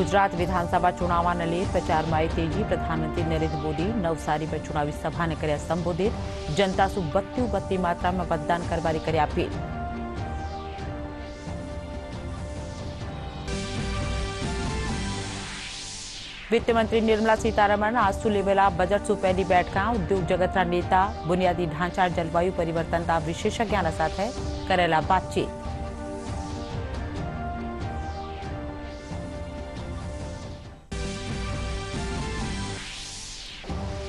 गुजरात विधानसभा चुनाव ने प्रचार में आई तेजी। प्रधानमंत्री नरेंद्र मोदी नवसारी में चुनावी सभा ने कर्या संबोधित। जनता सु बत्ती मात्रा में मतदान करवानी करी अपील। वित्त मंत्री निर्मला सीतारमण आज सु लेवेला बजट सु पहली बैठक। उद्योग जगतना नेता बुनियादी ढांचा जलवायु परिवर्तन विशेषज्ञों साथे करेला बातचीत।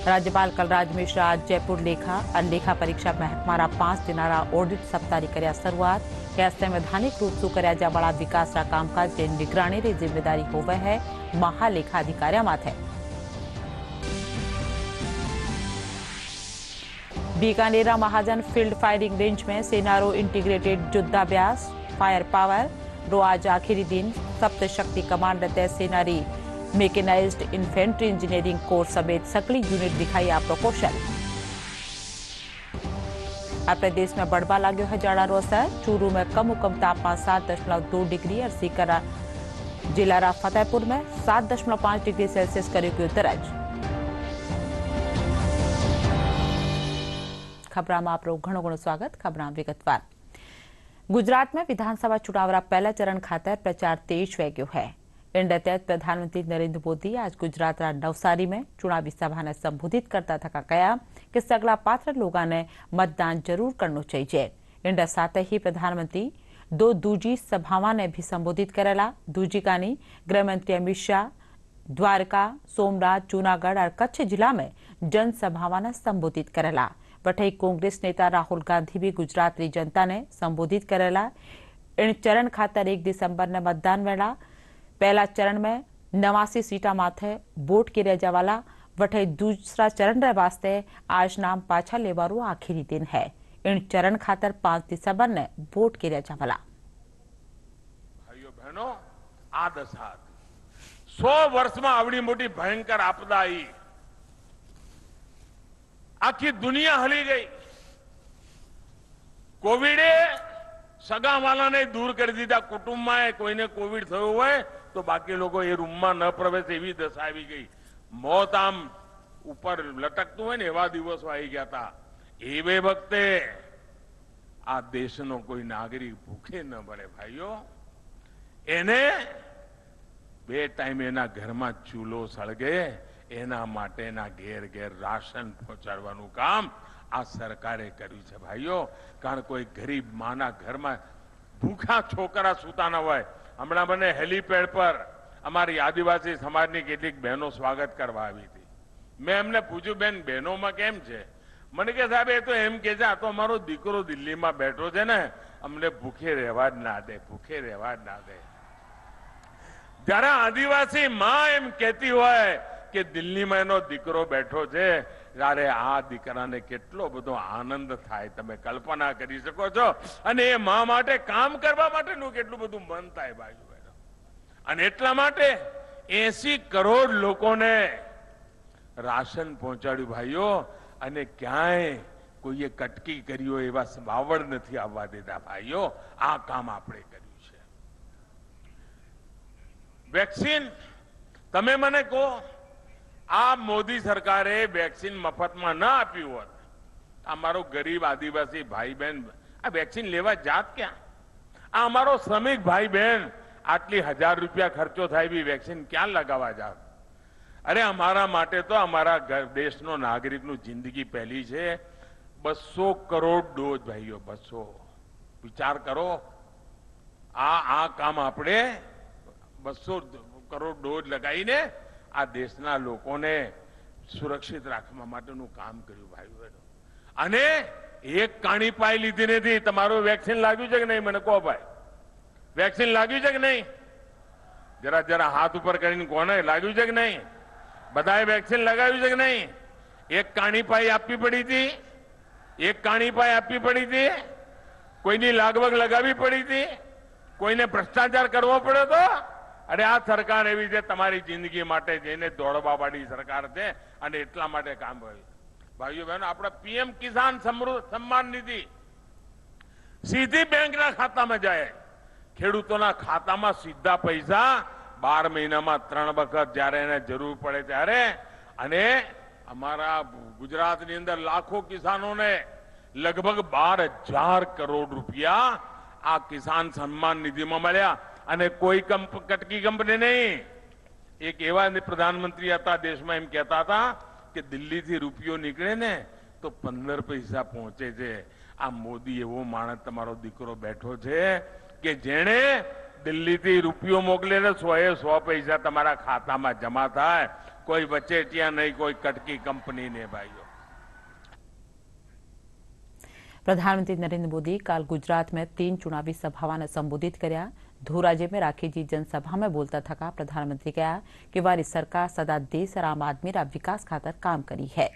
राज्यपाल कलराज मिश्रा आज जयपुर लेखा परीक्षा महकमारा 5 दिनारा ऑडिट सप्ताह की कर्या शुरुआत। क्या संवैधानिक रूप से कर्या जावाळा विकास कामकाज की निगरानी की जिम्मेदारी होवे है महालेखा अधिकारियों माथे। बीकानेर महाजन फील्ड फायरिंग रेंज में सेनारो इंटीग्रेटेड युद्धाभ्यास फायर पावर रो आज आखिरी दिन। सप्तशक्ति कमांड तहत Senari mechanised infantry engineering course समेत सकली यूनिट दिखाई आपरो कौशल। अपने देश में बढ़वा लाग्यो है जाड़ारो असर। चूरू में कम तापमान 7.2 डिग्री और सीकरा जिला फतेहपुर में 7.5 डिग्री सेल्सियस करीब गयो दर्ज। खबरां में आपरो घणो स्वागत। खबरां विगतवार। गुजरात में विधानसभा चुनाव पहला चरण खातर प्रचार तेज वही गयो है। इन तहत प्रधानमंत्री नरेंद्र मोदी आज गुजरात नवसारी में चुनावी सभा ने संबोधित करता थका कहा कि सगला पात्र लोगों ने मतदान जरूर करना चाहिए। इन साथ ही प्रधानमंत्री दो दूजी सभाओं ने भी संबोधित करेला। दूजी कानी गृहमंत्री अमित शाह द्वारका सोमनाथ जूनागढ़ और कच्छ जिला में जनसभाओं ने संबोधित करेला। वही कांग्रेस नेता राहुल गांधी भी गुजरात की जनता ने संबोधित करेला। इन चरण खातर 1 दिसंबर ने मतदान वेला। पहला चरण में 89 सीटा माथे वोट किया जावाला। वटे दूसरा चरण रे वास्ते आज नाम पाछा लेवारो आखिरी दिन है। इन चरण खातर 5 दिसंबर ने वोट किया जावाला। भाइयों बहनों, आ दशा 100 वर्ष में आवड़ी मोटी भयंकर आपदा आई। आखी दुनिया हली गई। कोविडे सगा वाला ने दूर कर दीधा। कुटुंब में कोई ने कोविड थयो होय तो बाकी लोगों ये रूम में न प्रवेश एवी दशा आई गई। मौत आम ऊपर लटकतुं होय ने एवा दिवसों आई गया था। एवे वक्ते आ देशनो कोई नागरिक भूखे न मरे। भाईओ एने 2 टाइम एना घर में चूलो सळगे एना माटेना घेर घेर राशन पहोंचाडवानुं काम आ सरकारे कर्युं छे। भाईओ कारण कोई गरीब माना घर में भूखा छोकरा सूता न होय। हमणां मने हेलीपेड पर अमारी आदिवासी समाजनी केटलीक बहनों स्वागत करवा आवी थी। मैं एमने पूछ्યું बेन बहनों में केम छे? मने के साहेब ए तो एम के छे आ तो अमारो दीकरो दिल्ली में बैठो छे ने अमने भूखे रहेवा ज ना दे, भूखे रहेवा ज ना दे। त्यारे आदिवासी मां एम कहती होय कि दिल्ली में एनो दीकरो बैठो छे ત્યારે આ દીકરાને કેટલો બધો આનંદ થાય તમે કલ્પના કરી શકો છો। અને એ મા માટે કામ કરવા માટેનું કેટલું બધું મન થાય ભાઈઓ બહેનો। અને એટલા માટે 80 કરોડ લોકોને રાશન પહોંચાડ્યું ભાઈઓ। અને ક્યાંય કોઈએ કટકી કર્યો એવા વાવડ નથી આવવા દેતા ભાઈઓ। આ કામ આપણે કર્યું છે। વેક્સિન તમે મને કહો आ मोदी सरकारे वेक्सिन मफत में न आपी होत अमारो गरीब आदिवासी भाई बहन आ वेक्सिन लेवा जात क्या? आ अमारो श्रमिक भाई बहन आटली 1000 रुपया खर्चो थाय भी वेक्सिन क्या लगावा जात? अरे अमारा माटे तो अमारा देशनो नागरिकनु जिंदगी पहली छे। 200 करोड़ डोज भाईओ 200 विचार करो। आ काम आपणे 200 करोड़ डोज लगाईने आ देशना लोकोने सुरक्षित राखवा माटेनुं काम कर्युं भाई बहनों। अने एक काणी पाई लीधी नथी। तमारुं वेक्सिन लाग्युं छे के नहीं? मने कहो भाई, वेक्सिन लाग्युं छे के नहीं? जरा जरा हाथ ऊपर करीने कोने लाग्युं छे के नहीं? बधाए वेक्सिन लगाव्युं छे के नहीं? एक काणी पाई आपवी पड़ी थी। एक काणी पाई आपवी पड़ी थी। कोईनी लागवग लगावी पड़ी थी। कोईने भ्रष्टाचार करवो पड्यो तो? अरे आ सरकार एवी छे तमारी जिंदगी माटे जेने दौड़वा वाली सरकार छे अने एटला माटे काम कर्युं। भाईओ बहनों, आपड़ा पीएम किसान सम्मान निधि सीधी बैंक ना खाता में जाए। ખેડૂતોના ખાતામાં સીધા પૈસા 12 મહિનામાં 3 વખત જ્યારે એને જરૂર પડે ત્યારે અને અમારા ગુજરાતની અંદર લાખો કિસાનોને લગભગ 12,000 કરોડ રૂપિયા આ કિસાન સન્માન નિધિમાં મળ્યા અને કોઈ કટકી કંપની નહીં. એક એવા પ્રધાનમંત્રી હતા દેશમાં એમ કહેતા હતા કે દિલ્હીથી રૂપિયો નીકળે ને તો 15 પૈસા પહોંચે છે. આ મોદી એવો માણસ તમારો દીકરો બેઠો છે કે જેણે દિલ્હીથી રૂપિયો મોકલે ને 100 પૈસા તમારા ખાતામાં જમા થાય. कोई वचेटिया नहीं, कोई कटकी कंपनी नहीं भाइयों. प्रधानमंत्री नरेंद्र मोदी कल गुजरात में 3 चुनावी सभाओं ने संबोधित कर्या. धोराजी में राखी जी जनसभा में बोलता थका प्रधानमंत्री कहा कि वारी सरकार सदा देश और आम आदमी रा विकास खातर काम करी है.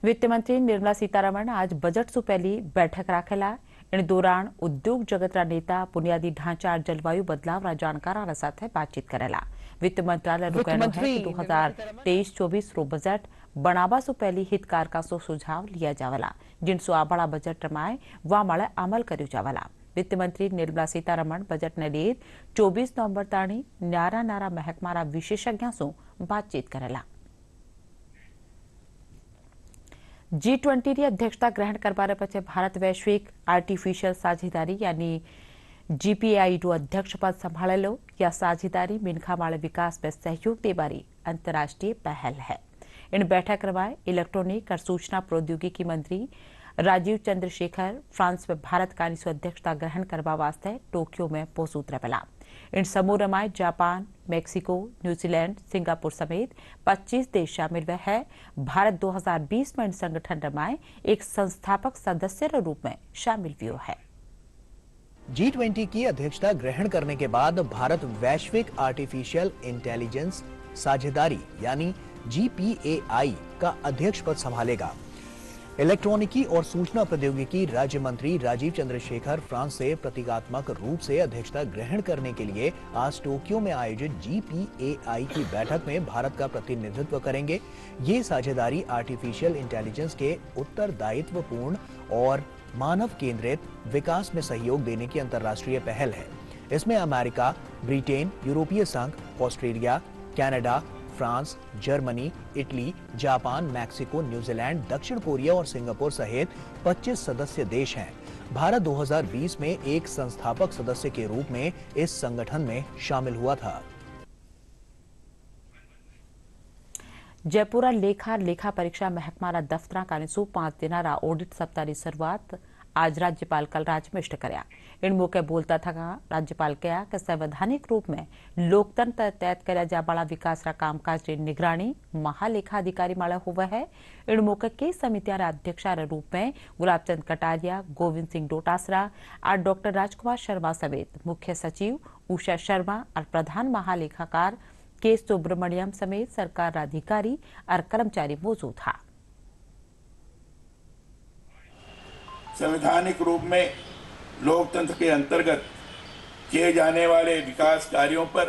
वित्त मंत्री निर्मला सीतारमण आज बजट सु पहली बैठक राखेला. इन दौरान उद्योग जगत रा नेता बुनियादी ढांचा और जलवायु बदलाव रा जानकारा साथे बातचीत करेला. वित्त मंत्रालय नो कहनो है कि 2023-24 रो बजट बनावा सु पहली हितकार का सुझाव लिया जावला, जिनसो आबड़ा बजट रमाए वा माळे अमल कर्यो जावला. वित्त मंत्री निर्मला सीतारमण बजट ने लिए 24 नवंबर ताणी नारा महकमा रा विशेषज्ञों सु बातचीत करेला. G20 की अध्यक्षता ग्रहण करवाने पछे भारत वैश्विक आर्टिफिशियल साझेदारी यानी GPAI रो अध्यक्ष पद संभाळेलो. या साझेदारी मिनखामाळे विकास में सहयोग देवारी अंतर्राष्ट्रीय पहल है. इन बैठक रवाए इलेक्ट्रॉनिक और सूचना प्रौद्योगिकी मंत्री राजीव चंद्रशेखर फ्रांस में भारत का अध्यक्षता ग्रहण करवा वास्ते टोक्यो में मौजूद रहेला. इन समूह रमाए जापान, मेक्सिको, न्यूजीलैंड, सिंगापुर समेत 25 देश शामिल हुए हैं. भारत 2020 में इन संगठन रमाए एक संस्थापक सदस्य के रूप में शामिल हुआ है. G20 की अध्यक्षता ग्रहण करने के बाद भारत वैश्विक आर्टिफिशियल इंटेलिजेंस साझेदारी यानी GPAI का अध्यक्ष पद संभालेगा. इलेक्ट्रॉनिकी और सूचना प्रौद्योगिकी राज्य मंत्री राजीव चंद्रशेखर फ्रांस से प्रतीकात्मक रूप से अध्यक्षता ग्रहण करने के लिए आज टोक्यो में आयोजित GPAI की बैठक में भारत का प्रतिनिधित्व करेंगे. ये साझेदारी आर्टिफिशियल इंटेलिजेंस के उत्तरदायित्वपूर्ण और मानव केंद्रित विकास में सहयोग देने की अंतर्राष्ट्रीय पहल है. इसमें अमेरिका, ब्रिटेन, यूरोपीय संघ, Australia, Canada, France, Germany, Italy, Japan, Mexico, New Zealand, दक्षिण कोरिया और सिंगापुर सहित 25 सदस्य देश हैं. भारत 2020 में एक संस्थापक सदस्य के रूप में इस संगठन में शामिल हुआ था. जयपुर लेखा परीक्षा महकमा दफ्तर का 5 दिन ऑडिट सप्ताह की शुरुआत आज राज्यपाल कलराज मिश्र कर्या. इन मौके बोलता था राज्यपाल कहा कि संवैधानिक रूप में लोकतंत्र तहत कर्या जाबाला विकास रा कामकाज की निगरानी महालेखा अधिकारी माळे हुआ है. इन मौके कई समितियां अध्यक्षा रूप में गुलाबचंद कटारिया, गोविंद सिंह डोटासरा और डॉक्टर राजकुमार शर्मा समेत मुख्य सचिव उषा शर्मा और प्रधान महालेखाकार के सुब्रमण्यम समेत सरकार अधिकारी और कर्मचारी मौजूद था. संवैधानिक रूप में लोकतंत्र के अंतर्गत किए जाने वाले विकास कार्यों पर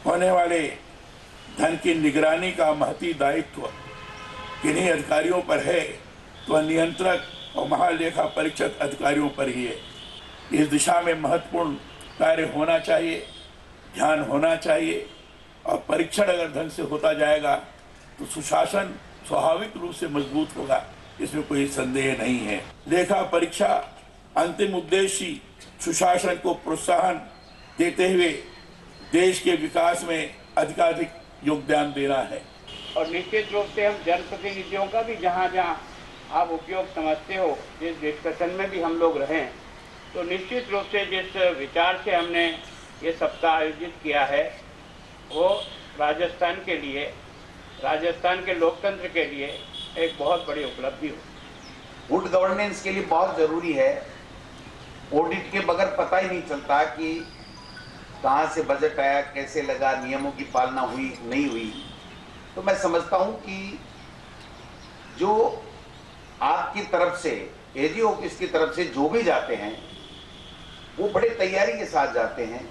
होने वाले धन की निगरानी का महती दायित्व किन्हीं अधिकारियों पर है तो नियंत्रक और महालेखा परीक्षक अधिकारियों पर ही है. इस दिशा में महत्वपूर्ण कार्य होना चाहिए, ध्यान होना चाहिए और परीक्षण अगर ढंग से होता जाएगा तो सुशासन स्वाभाविक रूप से मजबूत होगा, इसमें कोई संदेह नहीं है. लेखा परीक्षा अंतिम उद्देश्य सुशासन को प्रोत्साहन देते हुए देश के विकास में अधिकाधिक योगदान देना है. और निश्चित रूप से हम जनप्रतिनिधियों का भी जहाँ जहाँ आप उपयोग समझते हो, जिस डिस्कशन में भी हम लोग रहें, तो निश्चित रूप से जिस विचार से हमने ये सप्ताह आयोजित किया है वो राजस्थान के लिए, राजस्थान के लोकतंत्र के लिए एक बहुत बड़ी उपलब्धि हो. गुड गवर्नेंस के लिए बहुत जरूरी है. ऑडिट के बगैर पता ही नहीं चलता कि कहाँ से बजट आया, कैसे लगा, नियमों की पालना हुई नहीं हुई. तो मैं समझता हूँ कि जो आपकी तरफ से, एजी ऑफिस की तरफ से जो भी जाते हैं वो बड़े तैयारी के साथ जाते हैं.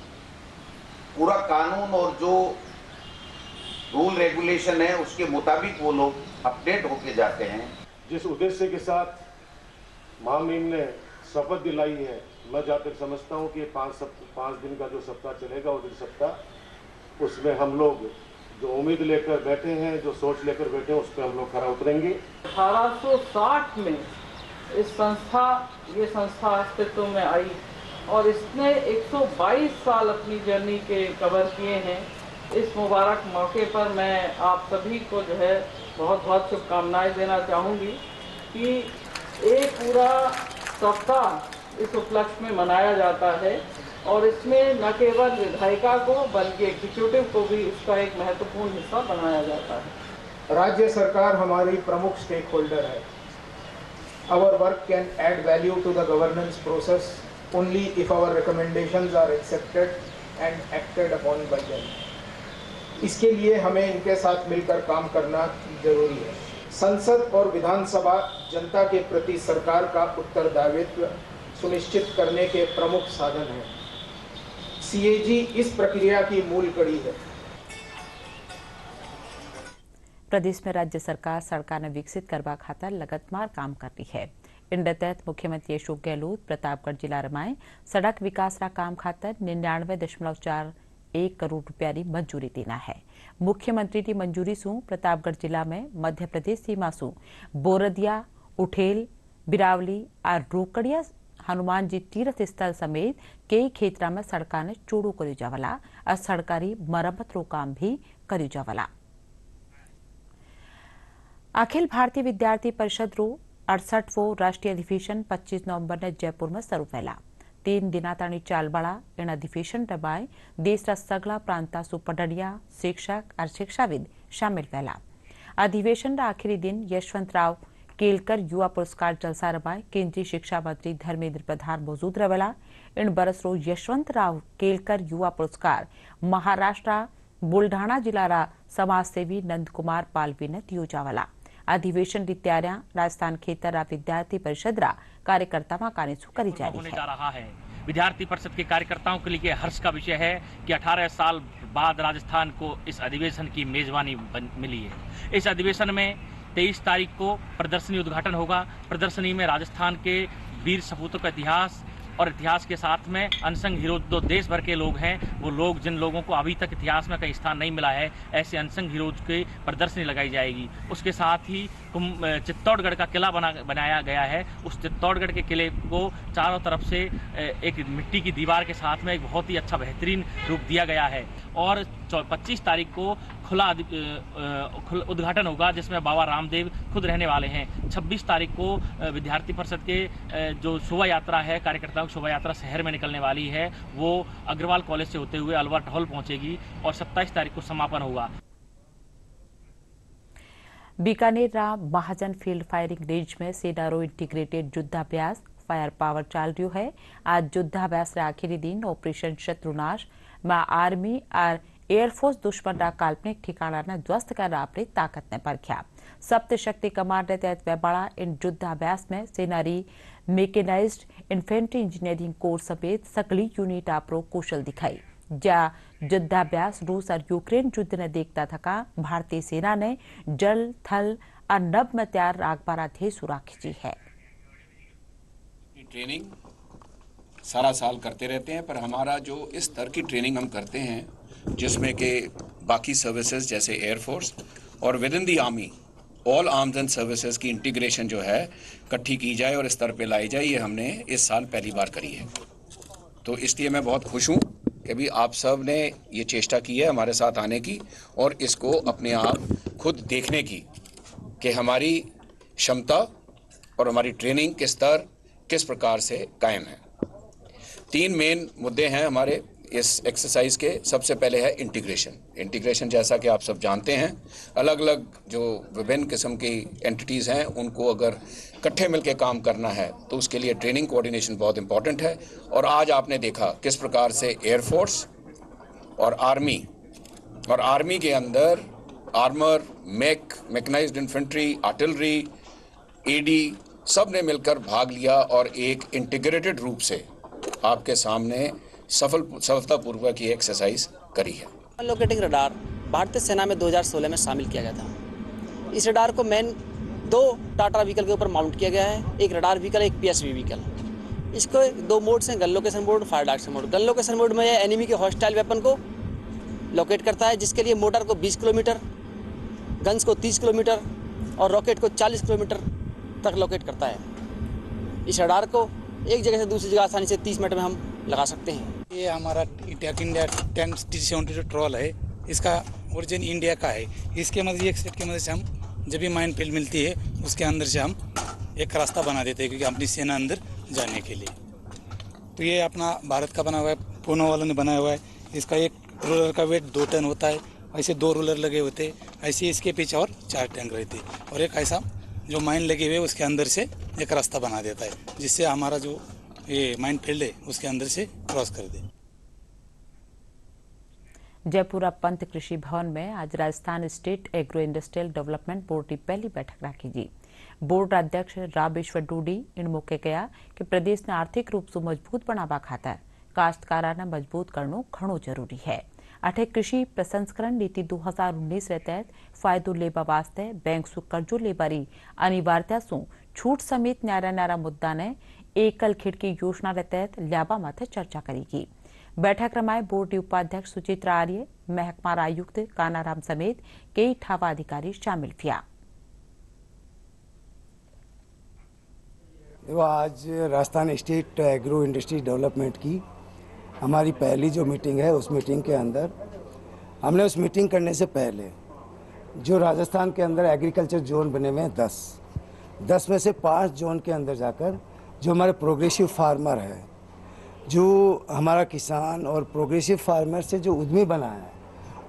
पूरा कानून और जो रूल रेगुलेशन है उसके मुताबिक वो लोग अपडेट होके जाते हैं. जिस उद्देश्य के साथ महामहिम ने शपथ दिलाई है मैं जहाँ तक समझता हूँ कि 5 दिन का जो सप्ताह चलेगा, वो दिन सप्ताह, उसमें हम लोग जो उम्मीद लेकर बैठे हैं, जो सोच लेकर बैठे हैं, उस पर हम लोग खरा उतरेंगे। 1860 में ये संस्था अस्तित्व में आई और इसने 122 साल अपनी जर्नी के कवर किए हैं। इस मुबारक मौके पर मैं आप सभी को जो है बहुत बहुत शुभकामनाएं देना चाहूँगी कि एक पूरा सप्ताह इस उपलक्ष्य में मनाया जाता है और इसमें न केवल विधायिका को बल्कि एग्जीक्यूटिव को भी इसका एक महत्वपूर्ण हिस्सा बनाया जाता है। राज्य सरकार हमारी प्रमुख स्टेक होल्डर है। Our work can add value to the governance process only if our recommendations are accepted and acted upon by them. इसके लिए हमें इनके साथ मिलकर काम करना जरूरी है। संसद और विधानसभा जनता के प्रति सरकार का उत्तरदायित्व सुनिश्चित करने के प्रमुख साधन हैं। CAG इस प्रक्रिया की मूल कड़ी है। प्रदेश में राज्य सरकार ने विकसित करवा खातर लगातार काम कर रही है। इन तहत मुख्यमंत्री अशोक गहलोत प्रतापगढ़ जिला रमाए सड़क विकास काम खातर 99.41 करोड़ रुपया की मंजूरी देना है। मुख्यमंत्री की मंजूरी सु प्रतापगढ़ जिला में मध्य प्रदेश सीमा सु बोरदिया, उठेल, बिरावली और रोकड़िया हनुमान जी तीर्थ स्थल समेत कई क्षेत्र में सड़का ने चौड़ो कर जावला और सरकारी मरम्मत रो काम भी कर जावला। अखिल भारतीय विद्यार्थी परिषद रो 68वां राष्ट्रीय अधिवेशन 25 नवंबर ने जयपुर में शुरू वेला। 3 दिना ताणी चालवाड़ा इन अधिवेशन रबाय देश रा सगला प्रांता सु पढ़ड़िया, शिक्षक और शिक्षाविद शामिल वेला। अधिवेशन रा आखिरी दिन यशवंतराव केलकर युवा पुरस्कार जलसा रबाय केंद्रीय शिक्षा मंत्री धर्मेंद्र प्रधान मौजूद रहेला। इन बरस रो यशवंतराव केलकर युवा पुरस्कार महाराष्ट्र बुल्ढाणा जिला रा समाजसेवी नंद कुमार पालवी ने दियो जावला। अधिवेशन की तैयारियां राजस्थान खेतर विद्यार्थी परिषद रा कार्यकर्ता करी जा रही है। विद्यार्थी परिषद के कार्यकर्ताओं के लिए हर्ष का विषय है कि 18 साल बाद राजस्थान को इस अधिवेशन की मेजबानी मिली है। इस अधिवेशन में 23 तारीख को प्रदर्शनी उद्घाटन होगा। प्रदर्शनी में राजस्थान के वीर सपूतों का इतिहास और इतिहास के साथ में अनसंग हीरो जो देश भर के लोग हैं, वो लोग जिन लोगों को अभी तक इतिहास में कहीं स्थान नहीं मिला है, ऐसे अनसंग हीरोज की प्रदर्शनी लगाई जाएगी। उसके साथ ही चित्तौड़गढ़ का किला बनाया गया है। उस चित्तौड़गढ़ के किले को चारों तरफ से एक मिट्टी की दीवार के साथ में एक बहुत ही अच्छा बेहतरीन रूप दिया गया है। और 25 तारीख को खुला उद्घाटन होगा जिसमें बाबा रामदेव खुद रहने वाले हैं। 26 तारीख को विद्यार्थी परिषद के जो शोभा यात्रा है, कार्यकर्ताओं की शोभा यात्रा शहर में निकलने वाली है, वो अग्रवाल कॉलेज से होते हुए अलवर हॉल पहुंचेगी और 27 तारीख को समापन होगा। बीकानेर महाजन फील्ड फायरिंग रेंज में सेनारो इंटीग्रेटेड युद्धाभ्यास फायर पावर चल रही है। आज युद्धाभ्यास आखिरी दिन ऑपरेशन शत्रुनाश में आर्मी और एयरफोर्स दुश्मन रा काल्पनिक ठिकाना ने ध्वस्त कर अपनी ताकत ने परख्या। सप्त शक्ति कमांड के तहत वेबाड़ा इन युद्धाभ्यास में Senari mechanised infantry engineering course समेत सगली यूनिट आपरो कौशल दिखाई। जा युद्धाभ्यास रूस और यूक्रेन युद्ध ने देखता थका भारतीय सेना ने जल, थल और नभ में तैयार रागबारा धेसु राखी है। ट्रेनिंग सारा साल करते रहते हैं, पर हमारा जो इस स्तर की ट्रेनिंग हम करते हैं जिसमें कि बाकी सर्विसेज जैसे एयरफोर्स और with in the army all arms and services की इंटीग्रेशन जो है इकट्ठी की जाए और इस स्तर पे लाई जाए, ये हमने इस साल पहली बार करी है। तो इसलिए मैं बहुत खुश हूँ कि भी आप सब ने ये चेष्टा की है हमारे साथ आने की और इसको अपने आप खुद देखने की कि हमारी क्षमता और हमारी ट्रेनिंग के स्तर किस प्रकार से कायम है। 3 मेन मुद्दे हैं हमारे इस एक्सरसाइज के। सबसे पहले है इंटीग्रेशन जैसा कि आप सब जानते हैं, अलग अलग जो विभिन्न किस्म की एंटिटीज़ हैं उनको अगर इकट्ठे मिलकर काम करना है तो उसके लिए ट्रेनिंग कोऑर्डिनेशन बहुत इंपॉर्टेंट है। और आज आपने देखा किस प्रकार से एयरफोर्स और आर्मी के अंदर armour, mechanised infantry, artillery, AD सब ने मिलकर भाग लिया और एक इंटीग्रेटेड रूप से आपके सामने सफलतापूर्वक ये एक्सरसाइज करी है। लोकेटिंग रडार भारतीय सेना में 2016 में शामिल किया गया था। इस रडार को मेन 2 टाटा व्हीकल के ऊपर माउंट किया गया है, एक रडार व्हीकल, एक पीएसवी व्हीकल। इसको 2 मोड से, gun location mode, fire direction mode. Gun location mode में यह एनिमी के हॉस्टाइल वेपन को लोकेट करता है, जिसके लिए मोटर को 20 किलोमीटर, गन्स को 30 किलोमीटर और रॉकेट को 40 किलोमीटर तक लोकेट करता है। इस रडार को एक जगह से दूसरी जगह आसानी से 30 मिनट में हम लगा सकते हैं। ये हमारा टेक इंडिया 10T72 ट्रॉल है, इसका ओरिजिन इंडिया का है। इसके मदद एक सेट की मदद से हम जब भी माइन फील्ड मिलती है उसके अंदर से हम एक रास्ता बना देते हैं, क्योंकि अपनी सेना अंदर जाने के लिए। तो ये अपना भारत का बना हुआ है, पूना वालों ने बनाया हुआ है। इसका एक रोलर का वेट 2 टन होता है, ऐसे 2 रोलर लगे होते, ऐसे इसके पीछे और 4 टैंक रहते, और एक ऐसा जो माइन लगे हुए उसके अंदर से एक रास्ता बना देता है, जिससे हमारा जो ये माइन फील्ड है उसके अंदर से क्रॉस कर दे। जयपुर पंत कृषि भवन में आज Rajasthan state agro industrial development board की पहली बैठक रखी गई। बोर्ड अध्यक्ष रामेश्वर डूडी इन मौके कहा कि प्रदेश ने आर्थिक रूप से मजबूत बनावा खातर काश्तकाराने मजबूत करनो घणो जरूरी है। अठे कृषि प्रसंस्करण नीति 2019 रे तहत फायदो लेवा वास्ते बैंक सु कर्जो लेबारी अनिवार्यता सु छूट समेत न्यारा मुद्दा ने एकल खिड़की योजना रे तहत ल्याबा माथे चर्चा करेगी। बैठक रमाए बोर्ड उपाध्यक्ष सुचित्रा आर्य, महकमा आयुक्त कानाराम समेत कई ठावा अधिकारी शामिल थिया। आज Rajasthan state agro industry development की हमारी पहली जो मीटिंग है, उस मीटिंग के अंदर हमने उस मीटिंग करने से पहले जो राजस्थान के अंदर एग्रीकल्चर जोन बने हुए हैं 10 में से 5 जोन के अंदर जाकर जो हमारे प्रोग्रेसिव फार्मर है, जो हमारा किसान और प्रोग्रेसिव फार्मर से जो उद्यमी बना है,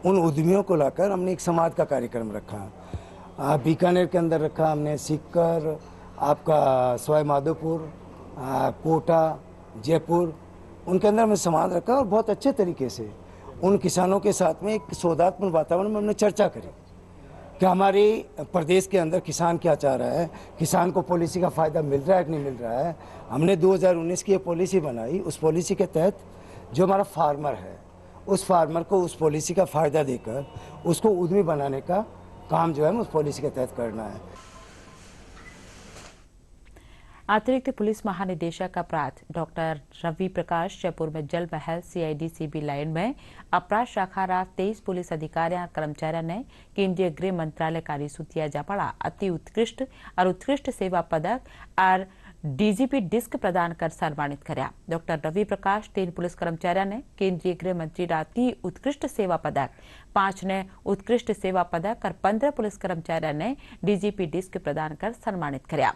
उन उद्यमियों को लाकर हमने एक संवाद का कार्यक्रम रखा। बीकानेर के अंदर रखा हमने, सीकर, आपका सवाई माधोपुर, कोटा, जयपुर, उनके अंदर हमने संवाद रखा और बहुत अच्छे तरीके से उन किसानों के साथ में एक सौहार्दपूर्ण वातावरण में हमने चर्चा करी कि हमारे प्रदेश के अंदर किसान क्या चाह रहा है, किसान को पॉलिसी का फ़ायदा मिल रहा है कि नहीं मिल रहा है। हमने 2019 की ये पॉलिसी बनाई, उस पॉलिसी के तहत जो हमारा फार्मर है, उस फार्मर को उस पॉलिसी का फ़ायदा देकर उसको उद्यमी बनाने का काम जो है उस पॉलिसी के तहत करना है। अतिरिक्त पुलिस महानिदेशक अपराध डॉक्टर रवि प्रकाश जयपुर में जल महल CID-CB लाइन में अपराध शाखा 23 पुलिस अधिकारियों और कर्मचारियों ने केंद्रीय गृह मंत्रालय कार्य सूतिया जापाड़ा अति उत्कृष्ट और उत्कृष्ट सेवा पदक और DGP डिस्क प्रदान कर सम्मानित कराया। डॉक्टर रवि प्रकाश 3 पुलिस कर्मचारियों ने केंद्रीय गृह मंत्री अति उत्कृष्ट सेवा पदक, 5 ने उत्कृष्ट सेवा पदक और 15 पुलिस कर्मचारियों ने DGP डिस्क प्रदान कर सम्मानित कराया।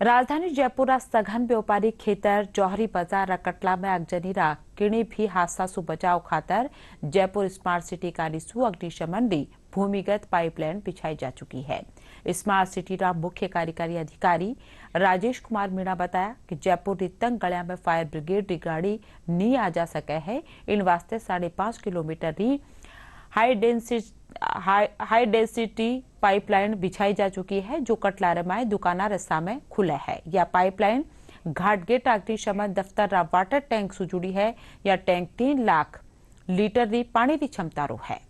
राजधानी जयपुर सघन व्यापारी खेतर जौहरी बाजार कटला में अगजनी किणी भी हादसा सु बचाव खातर जयपुर स्मार्ट सिटी कारिसु अग्निशमन री भूमिगत पाइपलाइन बिछाई जा चुकी है। स्मार्ट सिटी रा मुख्य कार्यकारी अधिकारी राजेश कुमार मीणा बताया कि जयपुर री तंग गलिया में फायर ब्रिगेड री गाड़ी नहीं आ जा सके है। इन वास्ते 5.5 किलोमीटर री हाई डेंसिटी पाइपलाइन बिछाई जा चुकी है, जो कटला रमाए दुकाना रस्ता में खुले है। यह पाइपलाइन घाटगेट अग्निशमन दफ्तर रा वाटर टैंक से जुड़ी है। यह टैंक 3 लाख लीटर री पानी की क्षमता रो है।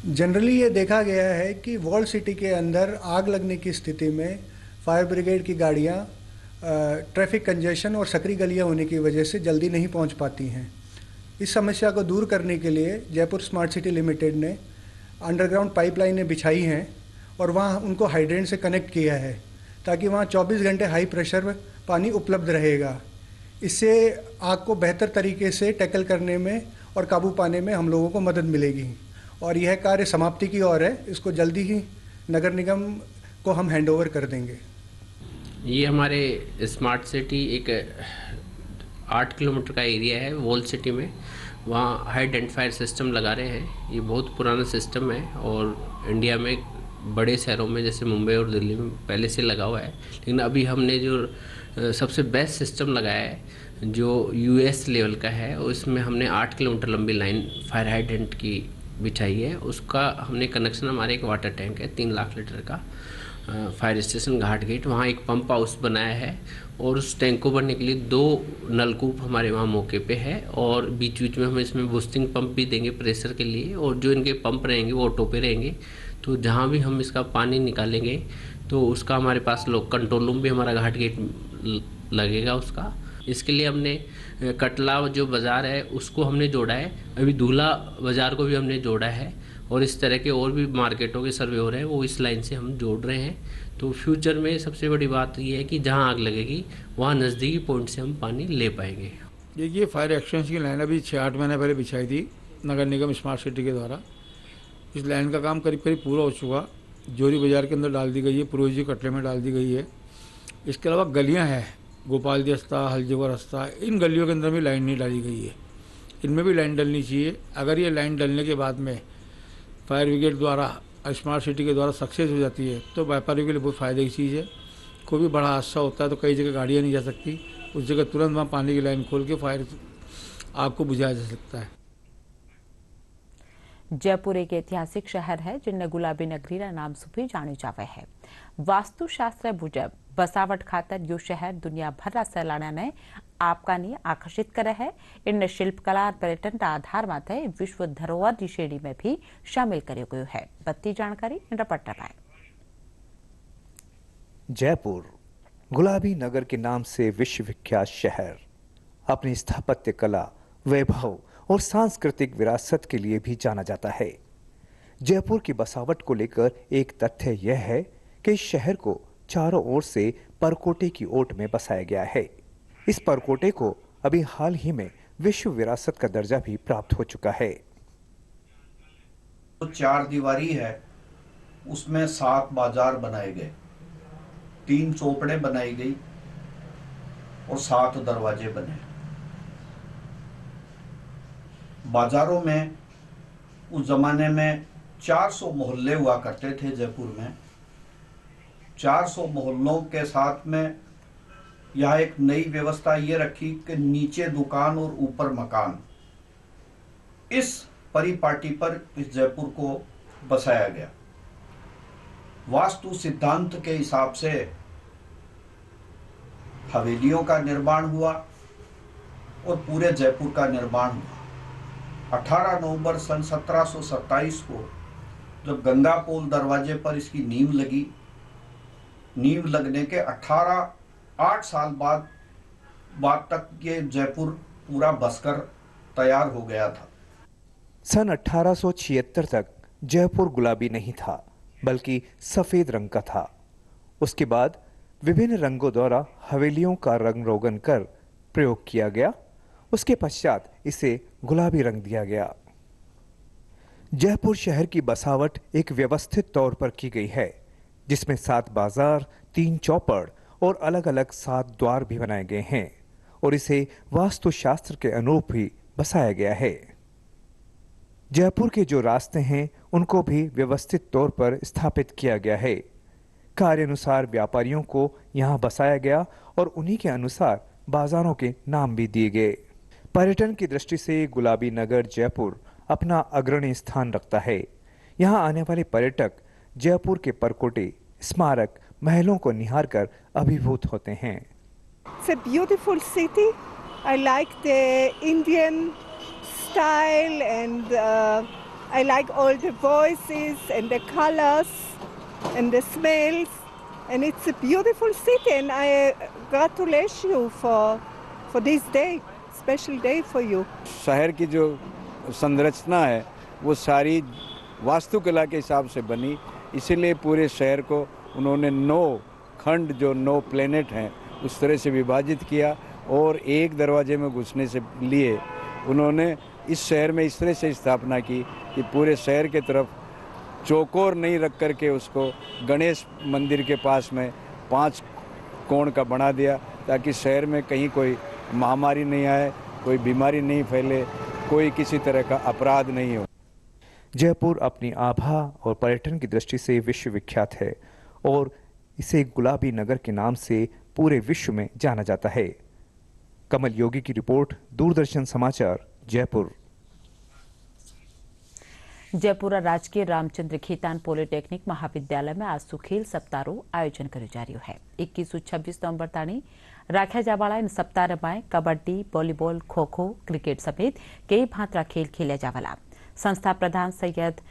जनरली ये देखा गया है कि वॉल सिटी के अंदर आग लगने की स्थिति में फायर ब्रिगेड की गाड़ियाँ ट्रैफिक कंजेशन और सकरी गलियाँ होने की वजह से जल्दी नहीं पहुंच पाती हैं। इस समस्या को दूर करने के लिए जयपुर स्मार्ट सिटी लिमिटेड ने अंडरग्राउंड पाइपलाइनें बिछाई हैं और वहाँ उनको हाइड्रेंट से कनेक्ट किया है, ताकि वहाँ 24 घंटे हाई प्रेशर पानी उपलब्ध रहेगा। इससे आग को बेहतर तरीके से टैकल करने में और काबू पाने में हम लोगों को मदद मिलेगी और यह कार्य समाप्ति की ओर है। इसको जल्दी ही नगर निगम को हम हैंडओवर कर देंगे। ये हमारे स्मार्ट सिटी एक 8 किलोमीटर का एरिया है वॉल सिटी में, वहाँ हाई आइडेंटिफायर सिस्टम लगा रहे हैं। ये बहुत पुराना सिस्टम है और इंडिया में बड़े शहरों में जैसे मुंबई और दिल्ली में पहले से लगा हुआ है, लेकिन अभी हमने जो सबसे बेस्ट सिस्टम लगाया है जो US लेवल का है, और इसमें हमने 8 किलोमीटर लंबी लाइन फायर हाइडेंट की बिछाई है, उसका हमने कनेक्शन, हमारे एक वाटर टैंक है 3 लाख लीटर का, फायर स्टेशन घाट गेट, वहाँ एक पंप हाउस बनाया है और उस टैंक को भरने के लिए 2 नलकूप हमारे वहाँ मौके पे है और बीच बीच में हम इसमें बूस्टिंग पंप भी देंगे प्रेशर के लिए, और जो इनके पंप रहेंगे वो ऑटो पे रहेंगे। तो जहाँ भी हम इसका पानी निकालेंगे तो उसका हमारे पास कंट्रोल रूम भी हमारा घाट गेट लगेगा उसका। इसके लिए हमने कटला जो बाज़ार है उसको हमने जोड़ा है, अभी दूल्हा बाज़ार को भी हमने जोड़ा है, और इस तरह के और भी मार्केटों के सर्वे हो रहे हैं, वो इस लाइन से हम जोड़ रहे हैं। तो फ्यूचर में सबसे बड़ी बात ये है कि जहाँ आग लगेगी वहाँ नज़दीकी पॉइंट से हम पानी ले पाएंगे। देखिए, फायर एक्सटेंशन की लाइन अभी 6-8 महीने पहले बिछाई थी नगर निगम स्मार्ट सिटी के द्वारा। इस लाइन का काम करीब करीब पूरा हो चुका, जोरी बाज़ार के अंदर डाल दी गई है, पुरोजी कटले में डाल दी गई है। इसके अलावा गलियाँ हैं, गोपाल जी रास्ता, हलजीवर रास्ता, इन गलियों के अंदर भी लाइन नहीं डाली गई है, इनमें भी लाइन डलनी चाहिए। अगर ये लाइन डलने के बाद में फायर ब्रिगेड द्वारा स्मार्ट सिटी के द्वारा सक्सेस हो जाती है तो व्यापारियों के लिए बहुत फ़ायदे की चीज़ है। कोई भी बड़ा हादसा होता है तो कई जगह गाड़ियाँ नहीं जा सकती, उस जगह तुरंत वहाँ पानी की लाइन खोल के फायर आग को बुझाया जा सकता है। जयपुर एक ऐतिहासिक शहर है जिनने गुलाबी नगरीना नाम से जानी जावे है। वास्तुशास्त्र मुजब बसावट खातर यो शहर दुनिया भर सैलाणा ने आपकानी आकर्षित करे है। इन शिल्पकला और पर्यटन का आधार माथे विश्व धरोहर की श्रेणी में भी शामिल करो गयो है। बत्ती जानकारी रिपोर्टर है। जयपुर गुलाबी नगर के नाम से विश्वविख्यात शहर अपनी स्थापत्य कला, वैभव और सांस्कृतिक विरासत के लिए भी जाना जाता है। जयपुर की बसावट को लेकर एक तथ्य यह है कि इस शहर को चारों ओर से परकोटे की ओट में बसाया गया है। इस परकोटे को अभी हाल ही में विश्व विरासत का दर्जा भी प्राप्त हो चुका है। तो 4 दीवारी है, उसमें 7 बाजार बनाए गए, 3 चौपड़े बनाई गई और 7 दरवाजे बने। बाजारों में उस जमाने में 400 मोहल्ले हुआ करते थे जयपुर में। 400 मोहल्लों के साथ में यह एक नई व्यवस्था ये रखी कि नीचे दुकान और ऊपर मकान। इस परिपाटी पर इस जयपुर को बसाया गया। वास्तु सिद्धांत के हिसाब से हवेलियों का निर्माण हुआ और पूरे जयपुर का निर्माण हुआ। 18 नवंबर सन 1727 को जब गंगापोल दरवाजे पर इसकी नींव लगी, नींव लगने के 8 साल बाद तक ये जयपुर पूरा बसकर तैयार हो गया था। सन 1876 तक जयपुर गुलाबी नहीं था बल्कि सफेद रंग का था। उसके बाद विभिन्न रंगों द्वारा हवेलियों का रंग रोगन कर प्रयोग किया गया। उसके पश्चात इसे गुलाबी रंग दिया गया। जयपुर शहर की बसावट एक व्यवस्थित तौर पर की गई है, जिसमें 7 बाजार, 3 चौपड़ और अलग अलग 7 द्वार भी बनाए गए हैं और इसे वास्तुशास्त्र के अनुरूप भी बसाया गया है। जयपुर के जो रास्ते हैं उनको भी व्यवस्थित तौर पर स्थापित किया गया है। कार्यानुसार व्यापारियों को यहाँ बसाया गया और उन्हीं के अनुसार बाजारों के नाम भी दिए गए। पर्यटन की दृष्टि से गुलाबी नगर जयपुर अपना अग्रणी स्थान रखता है। यहाँ आने वाले पर्यटक जयपुर के परकोटे, स्मारक, महलों को निहार कर अभिभूत होते हैं। It's a beautiful city. I like the Indian style and I like all the voices and the colors and the smells, and it's a beautiful city and I congratulate you for this day, special day for you. शहर की जो संरचना है वो सारी वास्तुकला के हिसाब से बनी, इसीलिए पूरे शहर को उन्होंने 9 खंड जो 9 प्लेनेट हैं उस तरह से विभाजित किया और एक दरवाजे में घुसने से लिए उन्होंने इस शहर में इस तरह से स्थापना की कि पूरे शहर के तरफ चौकोर नहीं रख करके उसको गणेश मंदिर के पास में 5 कोण का बना दिया ताकि शहर में कहीं कोई महामारी नहीं आए, कोई बीमारी नहीं फैले, कोई किसी तरह का अपराध नहीं हो। जयपुर अपनी आभा और पर्यटन की दृष्टि से विश्वविख्यात है और इसे गुलाबी नगर के नाम से पूरे विश्व में जाना जाता है। कमल योगी की रिपोर्ट, दूरदर्शन समाचार, जयपुर। जयपुर राजकीय रामचंद्र खेतान पॉलिटेक्निक महाविद्यालय में आज खेल सप्ताहरो आयोजन कर्यो जा रह्यो है। 21-26 नवंबर ताणी राख्या जावाळा इन सप्ताह में कबड्डी, वॉलीबॉल, खो-खो, क्रिकेट समेत कई भांतरा खेल खेल्या जावाला। संस्था प्रधान सैयद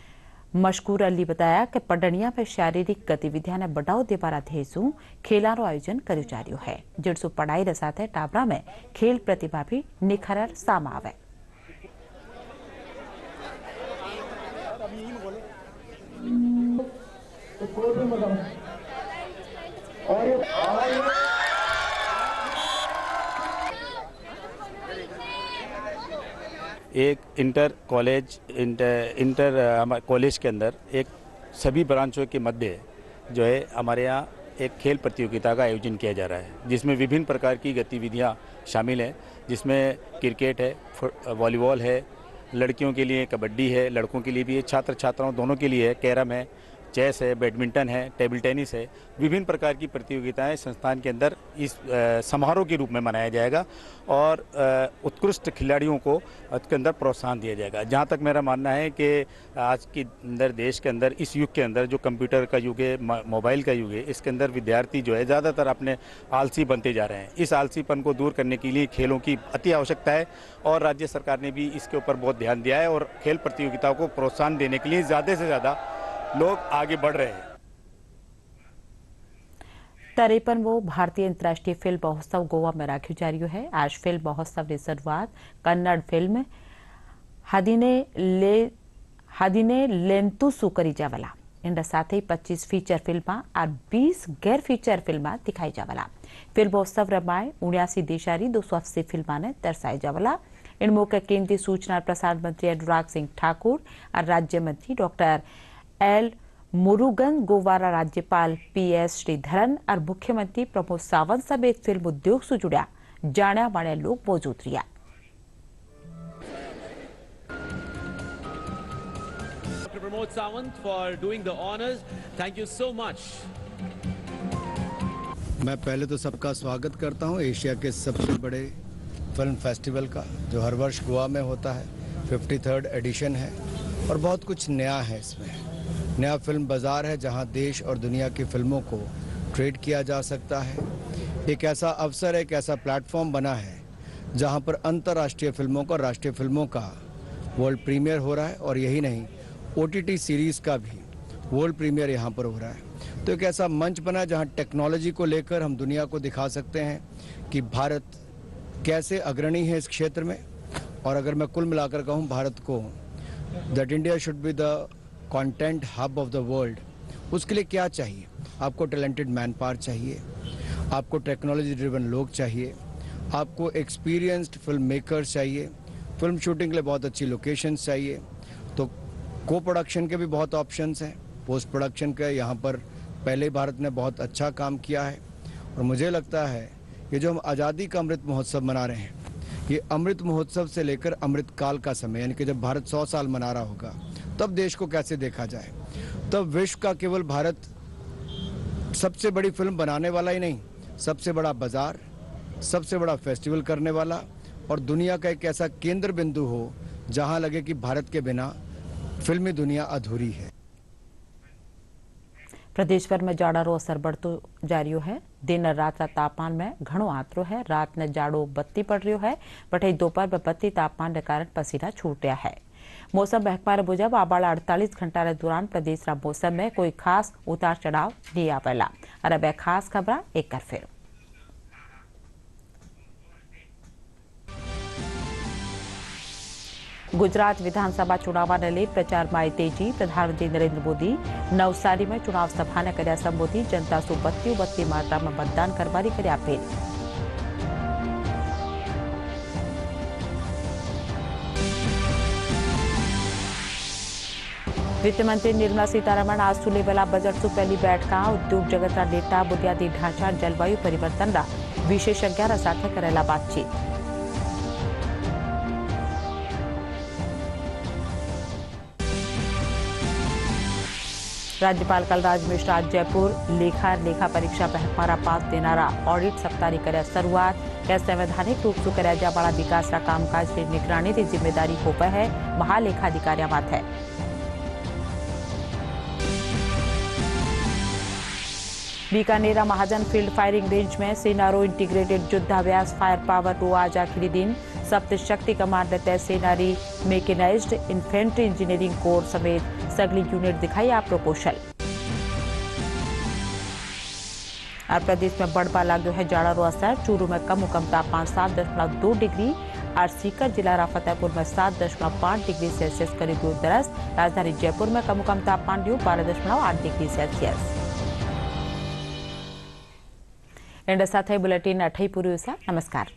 मशकूर अली बताया कि पडणिया में शारीरिक गतिविधियां ने बढ़ावो देवारा ध्येय खेलारो आयोजन कर्यो जा रह्यो है, जेडसो पढ़ाई रे साथे टाबरा में खेल प्रतिभा भी निखरर साम आवे। एक इंटर कॉलेज के अंदर एक सभी ब्रांचों के मध्य जो है हमारे यहाँ एक खेल प्रतियोगिता का आयोजन किया जा रहा है, जिसमें विभिन्न प्रकार की गतिविधियाँ शामिल हैं, जिसमें क्रिकेट है, वॉलीबॉल है, लड़कियों के लिए कबड्डी है, लड़कों के लिए भी है, छात्र छात्राओं दोनों के लिए है, कैरम है, चेस है, बैडमिंटन है, टेबल टेनिस है। विभिन्न प्रकार की प्रतियोगिताएं संस्थान के अंदर इस समारोह के रूप में मनाया जाएगा और उत्कृष्ट खिलाड़ियों को उसके अंदर प्रोत्साहन दिया जाएगा। जहां तक मेरा मानना है कि आज के अंदर देश के अंदर इस युग के अंदर जो कंप्यूटर का युग है, मोबाइल का युग है, इसके अंदर विद्यार्थी जो है ज़्यादातर अपने आलसी बनते जा रहे हैं। इस आलसीपन को दूर करने के लिए खेलों की अति आवश्यकता है और राज्य सरकार ने भी इसके ऊपर बहुत ध्यान दिया है और खेल प्रतियोगिताओं को प्रोत्साहन देने के लिए ज़्यादा से ज़्यादा लोग आगे बढ़ रहे हैं। 53वो भारतीय अंतर्राष्ट्रीय फिल्म महोत्सव गोवा में राख्यो जा रह्यो है। आज फिल्म महोत्सव की शुरुआत कन्नड़ फिल्म हदीने लेंतुसु करी जावला। इन साथ ही 25 फीचर फिल्म और 20 गैर फीचर फिल्म दिखाई जावला। फिल्म महोत्सव रमाए 79 देशारी 280 फिल्म ने दर्शाई जावला। इन मौके केंद्रीय सूचना और प्रसारण मंत्री अनुराग सिंह ठाकुर और राज्य मंत्री डॉक्टर एल मुरुगन, गोवारा राज्यपाल PS श्रीधरन और मुख्यमंत्री प्रमोद सावंत समेत फिल्म उद्योग से जुड़ा जाने माने लोग मौजूद रहा। Pramod Sawant for doing the honours, thank you so much. मैं पहले तो सबका स्वागत करता हूं एशिया के सबसे बड़े फिल्म फेस्टिवल का, जो हर वर्ष गोवा में होता है। 53rd एडिशन है और बहुत कुछ नया है इसमें। नया फिल्म बाजार है जहां देश और दुनिया की फिल्मों को ट्रेड किया जा सकता है। एक ऐसा अवसर, एक ऐसा प्लेटफॉर्म बना है जहां पर अंतर्राष्ट्रीय फिल्मों का, राष्ट्रीय फिल्मों का वर्ल्ड प्रीमियर हो रहा है और यही नहीं, OTT सीरीज का भी वर्ल्ड प्रीमियर यहां पर हो रहा है। तो एक ऐसा मंच बना जहां टेक्नोलॉजी को लेकर हम दुनिया को दिखा सकते हैं कि भारत कैसे अग्रणी है इस क्षेत्र में। और अगर मैं कुल मिलाकर कहूँ भारत को, that India should be the content hub of the world, उसके लिए क्या चाहिए? आपको टैलेंटेड मैन पावर चाहिए, आपको टेक्नोलॉजी ड्रिवन लोग चाहिए, आपको एक्सपीरियंस्ड फिल्म मेकर्स चाहिए, फिल्म शूटिंग के लिए बहुत अच्छी लोकेशंस चाहिए। तो को प्रोडक्शन के भी बहुत ऑप्शंस हैं, पोस्ट प्रोडक्शन के यहाँ पर पहले भारत ने बहुत अच्छा काम किया है। और मुझे लगता है ये जो हम आज़ादी का अमृत महोत्सव मना रहे हैं, ये अमृत महोत्सव से लेकर अमृत काल का समय, यानी कि जब भारत 100 साल मना रहा होगा तब देश को कैसे देखा जाए। तब विश्व का केवल भारत सबसे बड़ी फिल्म बनाने वाला ही नहीं, सबसे बड़ा बाजार, सबसे बड़ा फेस्टिवल करने वाला और दुनिया का एक ऐसा केंद्र बिंदु हो जहां लगे कि भारत के बिना फिल्मी दुनिया अधूरी है। प्रदेश भर में जाड़ारो असर बढ़तो जा रह्यो है। दिन रात तापमान में घणो आतरो है। रात ने जाड़ो बत्ती पड़ रह्यो है, बट दोपहर में बत्ती तापमान के कारण पसीना छूटा है। मौसम महकमा मुजब आबाला 48 घंटा के दौरान प्रदेश मौसम में कोई खास उतार चढ़ाव नहीं आवेला। और अब खास खबर एक बार फिर। गुजरात विधानसभा चुनाव ने ले प्रचार में आई तेजी। प्रधानमंत्री नरेंद्र मोदी नवसारी में चुनाव सभा ने कर्या संबोधित। जनता सु बत्ती मात्रा में मतदान करवानी कर्या अपील। वित्त मंत्री निर्मला सीतारमण आज लेवेला बजट सु पहली बैठक उद्योग जगत नेता, बुनियादी ढांचा, जलवायु परिवर्तन विशेषज्ञों साथ करेला बातचीत। राज्यपाल कलराज मिश्रा आज जयपुर लेखा परीक्षा महकमा पास देनारा ऑडिट सप्ताह की कर्या शुरुआत। क्या संवैधानिक रूप से कर्या जावाळा विकास कामकाज की निगरानी की जिम्मेदारी होवे है महालेखाधिकारी माथे। बीकानेर महाजन फील्ड फायरिंग रेंज में सेनारो इंटीग्रेटेड युद्धाभ्यास फायर पावर 2 आज आखिरी दिन सप्त शक्ति कमांड तय Senari mechanised infantry engineering core समेत सगली यूनिट दिखाई आप प्रपोशल। और प्रदेश में बढ़वा लागो है जाड़ारो असर। चूरू में कम तापमान 7.2 डिग्री और सीकर जिला रा फतेहपुर में 7.5 डिग्री सेल्सियस करीब दरस। राजधानी जयपुर में कम तापमान 12.8 डिग्री सेल्सियस। एंड साथ बुलेटिन अठई पूरी नमस्कार।